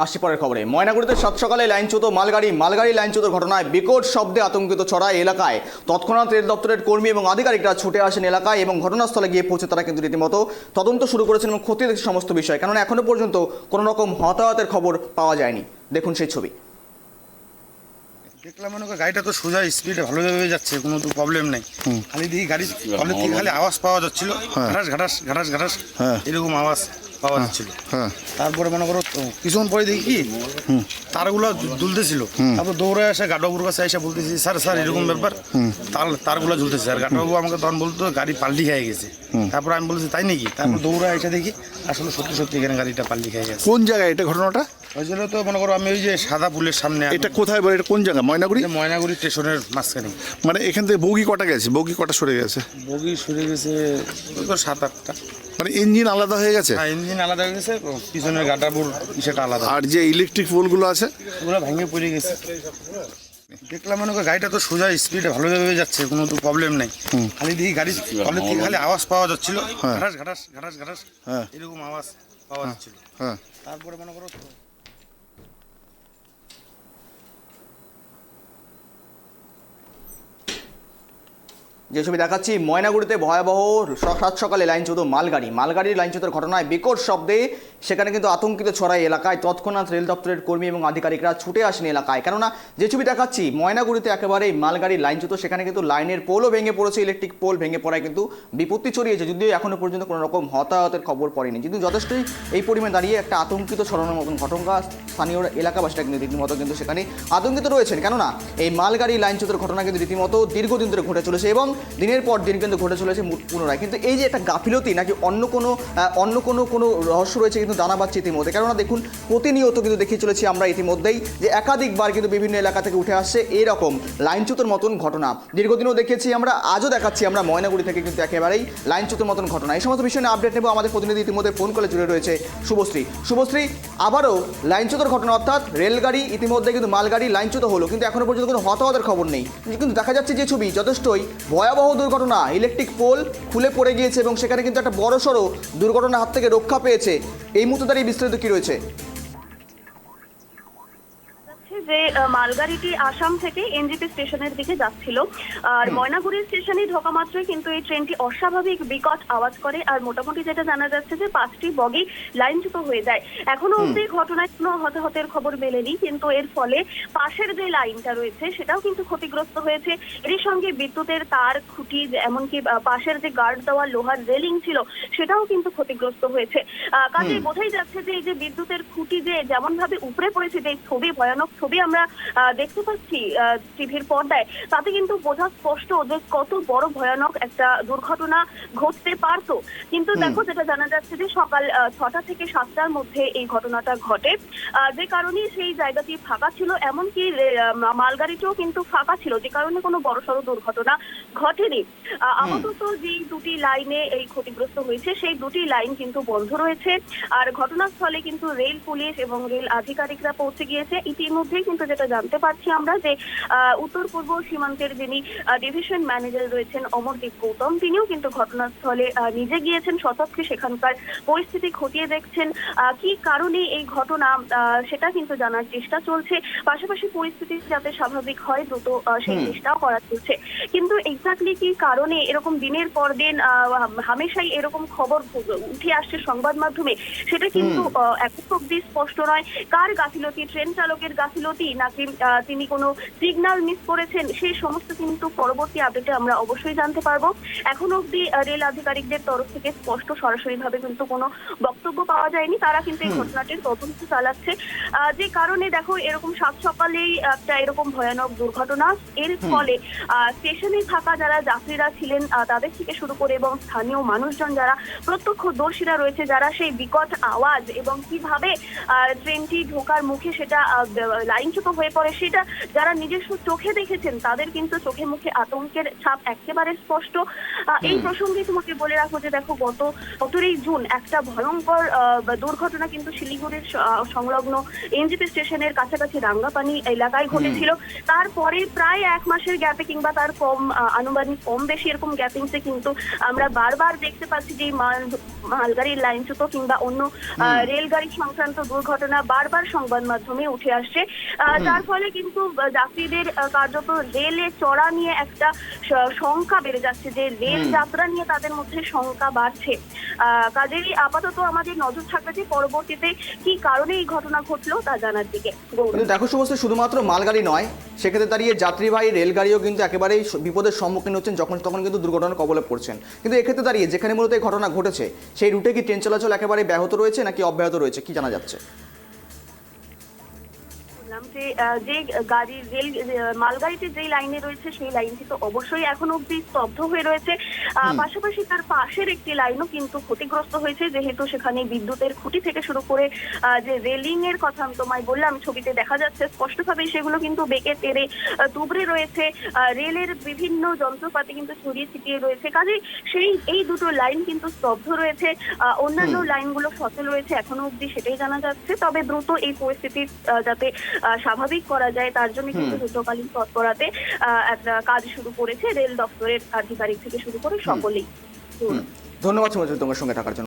আসছি পরের খবরে। ময়নাগুড়িতে সাত সকালে লাইনচ্যুত মালগাড়ি লাইনচ্যুতর ঘটনায় বিকট শব্দে আতঙ্কিত ছড়ায় এলাকায়। তৎক্ষণাৎ রেল দপ্তরের কর্মী এবং আধিকারিকরা ছুটে আসেন এলাকায় এবং ঘটনাস্থলে গিয়ে পৌঁছে তারা কিন্তু রীতিমতো তদন্ত শুরু করেছেন এবং খতিয়ে দেখছে সমস্ত বিষয়, কেননা এখনো পর্যন্ত কোনো রকম হতাহতের খবর পাওয়া যায়নি। দেখুন সেই ছবি। দেখলাম মনে করি গাড়িটা তো সোজা স্পিডে ভালোভাবে যাচ্ছে, কোনো তো প্রবলেম নেই। খালি দিকে গাড়ি তলের থেকে খালি আওয়াজ পাওয়া যাচ্ছিল, ঘাটাস ঘাটাস ঘাটাস ঘাটাস এরকম আওয়াজ পাওয়া যাচ্ছিল। তারপরে মনে করো কিছুক্ষণ পরে দেখি কি তারগুলো ঝুলতেছিল, তারপর দৌড়ে এসে গাডবাবুর কাছে এসে বলতেছি স্যার স্যার এরকম ব্যাপার, তারগুলো ঝুলতেছে। আর গাডবাবু আমাকে তখন বলতো গাড়ি পাল্টি খেয়ে গেছে। তারপর আমি বলছি তাই নাকি? তারপর দৌড়ে এসে দেখি আসলে সত্যি সত্যি এখানে গাড়িটা পাল্টি খেয়ে গেছে। কোন জায়গায় এটা ঘটনাটা হয়েছিল? তো মনে করো আমি ওই যে সাদা পুলের সামনে। এটা কোথায় বলে? এটা কোন জায়গা? ময়নাগুড়ি? ময়নাগুড়ি স্টেশনের মাঝখানে। মানে এখান থেকে বগি কটা গেছে? বগি কটা সরে গেছে? বগি সরে গেছে ওই তো 7-8টা। মানে ইঞ্জিন আলাদা হয়ে গেছে? হ্যাঁ, ইঞ্জিন আলাদা হয়ে গেছে, পিছনের গাটাপুর সেটা আলাদা। আর যে ইলেকট্রিক পোলগুলো আছে ওগুলো ভেঙে পড়ে গেছে। দেখলাম মনে করি গাড়িটা তো সোজা স্পিডে ভালোভাবে যাচ্ছে, কোনো তো প্রবলেম নেই। খালি দিকে গাড়ি তলের থেকে খালি আওয়াজ পাওয়া যাচ্ছিল, ঘাটাস ঘাটাস ঘাটাস ঘাটাস এরকম আওয়াজ পাওয়া যাচ্ছিল। তারপরে মনে করো যে ছবি দেখাচ্ছি, ময়নাগুড়িতে ভয়াবহ সাত সকালে লাইনচ্যুত মালগাড়ির লাইনচ্যুতের ঘটনায় বিকট শব্দে সেখানে কিন্তু আতঙ্কিত ছড়ায় এলাকায়। তৎক্ষণাৎ রেল দপ্তরের কর্মী এবং আধিকারিকরা ছুটে আসেন এলাকায়, কেননা যে ছবি দেখাচ্ছি ময়নাগুড়িতে একেবারেই মালগাড়ির লাইনচ্যুত, সেখানে কিন্তু লাইনের পোলও ভেঙে পড়েছে, ইলেকট্রিক পোল ভেঙে পড়ায় কিন্তু বিপত্তি ছড়িয়েছে, যদিও এখনো পর্যন্ত কোনো রকম হতাহতের খবর পড়েনি। কিন্তু যথেষ্টই এই পরিমাণে দাঁড়িয়ে একটা আতঙ্কিত ছড়ানোর মতন ঘটনা। স্থানীয় এলাকাবাসীরা কিন্তু রীতিমতো কিন্তু সেখানে আতঙ্কিত রয়েছেন, কেননা এই মালগাড়ি লাইনচ্যুতের ঘটনা কিন্তু রীতিমতো দীর্ঘদিন ধরে ঘটে চলেছে এবং দিনের পর দিন কিন্তু ঘটে চলেছে পুনরায়। কিন্তু এই যে একটা গাফিলতি নাকি অন্য কোনো রহস্য রয়েছে কিন্তু জানা পাচ্ছে ইতিমধ্যে, কেননা দেখুন প্রতিনিয়ত কিন্তু দেখিয়ে চলেছি আমরা ইতিমধ্যেই যে একাধিকবার কিন্তু বিভিন্ন এলাকা থেকে উঠে আসছে এরকম লাইনচ্যুতর মতন ঘটনা। দীর্ঘদিনও দেখেছি আমরা, আজও দেখাচ্ছি আমরা ময়নাগুড়ি থেকে কিন্তু একেবারেই লাইনচ্যুতর মতন ঘটনা। এই সমস্ত বিষয় নিয়ে আপডেট নেব। আমাদের প্রতিনিধি ইতিমধ্যে ফোন কলে জুড়ে রয়েছে শুভশ্রী। আবারও লাইনচ্যুতর ঘটনা, অর্থাৎ রেলগাড়ি ইতিমধ্যে কিন্তু মালগাড়ি লাইনচ্যুত হলো, কিন্তু এখনো পর্যন্ত কোনো হতাহতের খবর নেই। কিন্তু দেখা যাচ্ছে যে ছবি যথেষ্টই ভয়াবহ দুর্ঘটনা। ইলেকট্রিক পোল খুলে পড়ে গিয়েছে এবং সেখানে কিন্তু একটা বড়সড় দুর্ঘটনার হাত থেকে রক্ষা পেয়েছে। এই মুহূর্তে দাঁড়িয়ে বিস্তারিত কি রয়েছে? যে মালগাড়িটি আসাম থেকে এনজিপি স্টেশনের দিকে যাচ্ছিল, আর ময়নাগুড়ি স্টেশনে ঢোকা মাত্রই কিন্তু এই ট্রেনটি অস্বাভাবিক বিকট আওয়াজ করে। আর মোটামুটি যেটা জানা যাচ্ছে যে 5টি বগি লাইনচ্যুত হয়ে যায়। এখনো অবধি ঘটনায় কোনো হতাহতের খবর মেলেনি, কিন্তু এর ফলে পাশের যে লাইনটা রয়েছে সেটাও কিন্তু ক্ষতিগ্রস্ত হয়েছে। এর সঙ্গে বিদ্যুতের তার, খুঁটি, এমনকি পাশের যে গার্ড দেওয়া লোহার রেলিং ছিল সেটাও কিন্তু ক্ষতিগ্রস্ত হয়েছে। কাজে বোঝাই যাচ্ছে যে এই যে বিদ্যুতের খুঁটি যে যেমন ভাবে উপড়ে পড়েছে, যে ছবি, ভয়ানক ছবি আমরা দেখতে পাচ্ছি টিভির পর্দায়, তাতে কিন্তু বোঝা স্পষ্ট যে কত বড় ভয়ানক একটা দুর্ঘটনা ঘটতে পারত। কিন্তু দেখো, যেটা জানা যাচ্ছে যে সকাল 6টা থেকে 7টার মধ্যে এই ঘটনাটা ঘটে, যে কারণে সেই জায়গাটি ফাঁকা ছিল, এমনকি মালগাড়িটিও কিন্তু ফাঁকা ছিল, যে কারণে কোনো বড়সড় দুর্ঘটনা ঘটেনি। আপাতত যে দুটি লাইনে এই ক্ষতিগ্রস্ত হয়েছে সেই দুটি লাইন কিন্তু বন্ধ রয়েছে। আর ঘটনাস্থলে কিন্তু রেল পুলিশ এবং রেল আধিকারিকরা পৌঁছে গিয়েছে। ইতিমধ্যে কিন্তু যেটা জানতে পারছি আমরা যে উত্তর পূর্ব সীমান্তের যিনি ডিভিশন ম্যানেজার রয়েছেন অমরদীপ গৌতম, তিনিও কিন্তু ঘটনাস্থলে নিজে গিয়েছেন, স্বচক্ষে সেখানকার পরিস্থিতি খতিয়ে দেখছেন। কি কারণে এই ঘটনা সেটা কিন্তু জানার চেষ্টা চলছে। পাশাপাশি পরিস্থিতি যাতে স্বাভাবিক হয় দ্রুত সেই চেষ্টাও করা চলছে। কিন্তু এক্স্যাক্টলি কি কারণে এরকম দিনের পর দিন হামেশাই এরকম খবর উঠে আসছে সংবাদ মাধ্যমে, সেটা কিন্তু এখন অব্দি স্পষ্ট নয়। কার গাফিলতি, ট্রেন চালকের গাফিলতি নাকি তিনি কোনো সিগন্যাল মিস করেছেন, সেই সমস্ত কিন্তু পরবর্তী আপডেটে আমরা অবশ্যই জানতে পারবো। এখন অব্দি রেল আধিকারিকদের তরফ থেকে স্পষ্ট সরাসরি ভাবে কিন্তু কোনো বক্তব্য পাওয়া যায়নি। তারা কিন্তু এই ঘটনাটির তদন্ত চালাচ্ছে। যে কারণে দেখো এরকম সাত সকালেই একটা এরকম ভয়ানক দুর্ঘটনা, এর ফলে স্টেশনে থাকা যারা যাত্রীরা ছিলেন তাদের থেকে শুরু করে এবং স্থানীয় মানুষজন যারা প্রত্যক্ষদর্শীরা রয়েছে, যারা সেই বিকট আওয়াজ এবং কিভাবে ট্রেনটি ঢোকার মুখে সেটা লাইনচ্যুত হয়ে পড়ে সেটা যারা নিজস্ব চোখে দেখেছেন, তাদের কিন্তু চোখে মুখে আতঙ্কের ছাপ একেবারে স্পষ্ট। এই প্রসঙ্গে তোমাকে বলে রাখবো যে দেখো, গত 15ই জুন একটা ভয়ঙ্কর দুর্ঘটনা কিন্তু শিলিগুড়ির সংলগ্ন এনজিপি স্টেশনের কাছাকাছি রাঙ্গাপানি এলাকায় ঘটেছিল। তারপরে প্রায় 1 মাসের গ্যাপে কিংবা তার কম আনুমানিক কম বেশি এরকম গ্যাপিংসে কিন্তু আমরা বারবার দেখতে পাচ্ছি যে মালগাড়ির লাইনচ্যুত কিংবা অন্য রেলগাড়ি সংক্রান্ত দুর্ঘটনা বারবার সংবাদ মাধ্যমে উঠে আসছে, যার ফলে কিন্তু যাত্রীদের কার্যত রেলে চড়া নিয়ে একটা শঙ্কা বেড়ে যাচ্ছে, যে রেল যাত্রা নিয়ে তাদের মধ্যে শঙ্কা বাড়ছে। কাজেই আপাতত আমাদের নজর থাকবে যে পরবর্তীতে কি কারণে এই ঘটনা ঘটলো তা জানার দিকে। কিন্তু দেখো শুভশ্রী, শুধুমাত্র মালগাড়ি নয়, সেক্ষেত্রে দাঁড়িয়ে যাত্রীবাহী রেলগাড়িও কিন্তু একেবারেই বিপদের সম্মুখীন হচ্ছেন, তখন কিন্তু দুর্ঘটনার কবলে পড়ছেন। কিন্তু এক্ষেত্রে দাঁড়িয়ে যেখানে মূলত এই ঘটনা ঘটেছে সেই রুটে কি ট্রেন চলাচল একেবারে ব্যাহত রয়েছে নাকি অব্যাহত রয়েছে, কি জানা যাচ্ছে? যে গাড়ি রেল মালগাড়িটি যেই লাইনে রয়েছে সেই লাইনটি তো অবশ্যই এখন অব্দি স্তব্ধ হয়ে রয়েছে। পাশাপাশি তার পাশের একটি লাইনও কিন্তু ক্ষতিগ্রস্ত হয়েছে, যেহেতু সেখানে বিদ্যুতের খুঁটি থেকে শুরু করে যে রেলিং এর কথা আমি তোমায় বললাম, ছবিতে দেখা যাচ্ছে স্পষ্টভাবে সেগুলো কিন্তু বেঁকে তেড়ে তুবড়ে রয়েছে। রেলের বিভিন্ন যন্ত্রপাতি কিন্তু ছড়িয়ে ছিটিয়ে রয়েছে। কাজেই এই দুটো লাইন কিন্তু স্তব্ধ রয়েছে, অন্যান্য লাইনগুলো সচল রয়েছে এখনো অব্দি, সেটাই জানা যাচ্ছে। তবে দ্রুত এই পরিস্থিতি যাতে স্বাভাবিক করা যায় তার জন্য কিন্তু যুদ্ধকালীন তৎপরতাতে একটা কাজ শুরু করেছে রেল দপ্তরের আধিকারিক থেকে শুরু করে সকলেই। ধন্যবাদ তোমার সঙ্গে থাকার জন্য।